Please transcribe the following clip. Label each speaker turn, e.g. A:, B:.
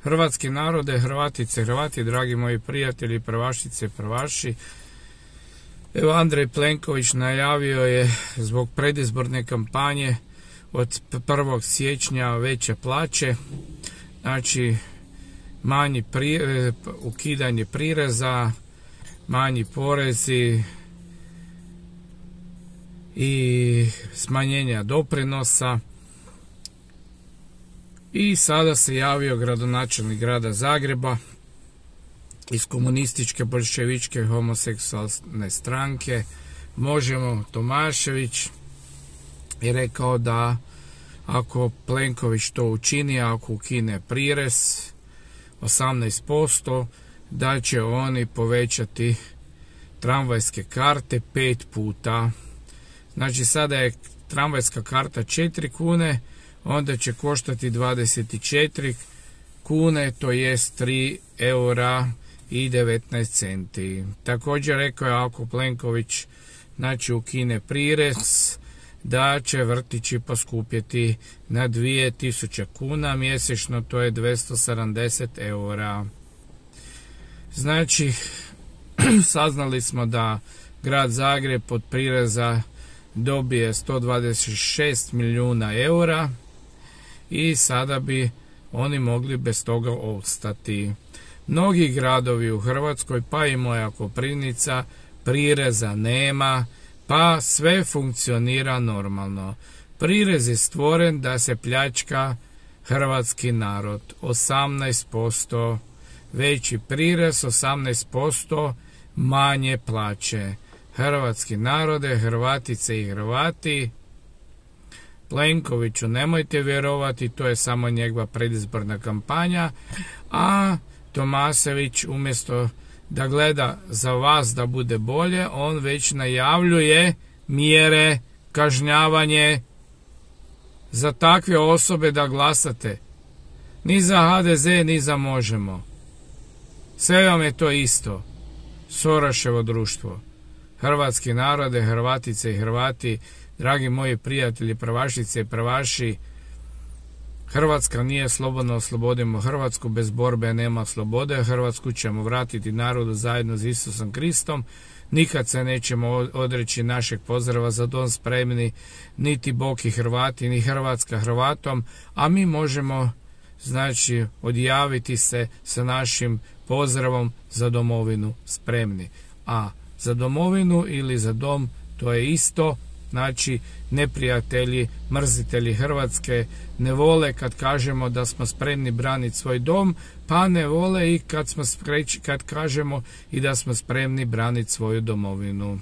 A: Hrvatski narode, Hrvatice, Hrvati, dragi moji prijatelji, prvašice, prvaši. Evo, Andrej Plenković najavio je zbog predizborne kampanje od 1. siječnja veće plaće, znači ukidanje prireza, manji porezi i smanjenja doprinosa. I sada se javio gradonačelnik grada Zagreba iz komunističke, bolševičke, homoseksualne stranke Možemo, Tomašević, je rekao da ako Plenković to učini, ako ukine prirez 18%, da će oni povećati tramvajske karte 5 puta. Znači sada je tramvajska karta 4 kune, onda će koštati 24 kune, to jest 3 eura i 19 centi. Također rekao je ako Plenković znači ukine prirez, da će vrtići poskupjeti na 2000 kuna mjesečno, to je 270 eura. Znači, saznali smo da grad Zagreb od prireza dobije 126 milijuna eura i sada bi oni mogli bez toga ostati. Mnogi gradovi u Hrvatskoj, pa i moja Koprivnica, prireza nema, pa sve funkcionira normalno. Prirez je stvoren da se pljačka hrvatski narod. 18% veći prirez, 18% manje plaće. Hrvatski narode, Hrvatice i Hrvati, Plenkoviću nemojte vjerovati, to je samo njegova predizborna kampanja, a Tomašević umjesto da gleda za vas da bude bolje, on već najavljuje mjere, kažnjavanje za takve osobe da glasate. Ni za HDZ, ni za Možemo. Sve vam je to isto. Soroševo društvo. Hrvatski narode, Hrvatice i Hrvati, dragi moji prijatelji, prvašice i prvaši, Hrvatska nije slobodna, oslobodimo Hrvatsku, bez borbe nema slobode, Hrvatsku ćemo vratiti narodu zajedno s Isusom Kristom, nikad se nećemo odreći našeg pozdrava za dom spremni, niti Boki Hrvati, ni Hrvatska Hrvatom, a mi možemo znači odjaviti se sa našim pozdravom za domovinu spremni. A za domovinu ili za dom to je isto. Znači, neprijatelji, mrzitelji Hrvatske ne vole kad kažemo da smo spremni braniti svoj dom, pa ne vole i kad kažemo i da smo spremni braniti svoju domovinu.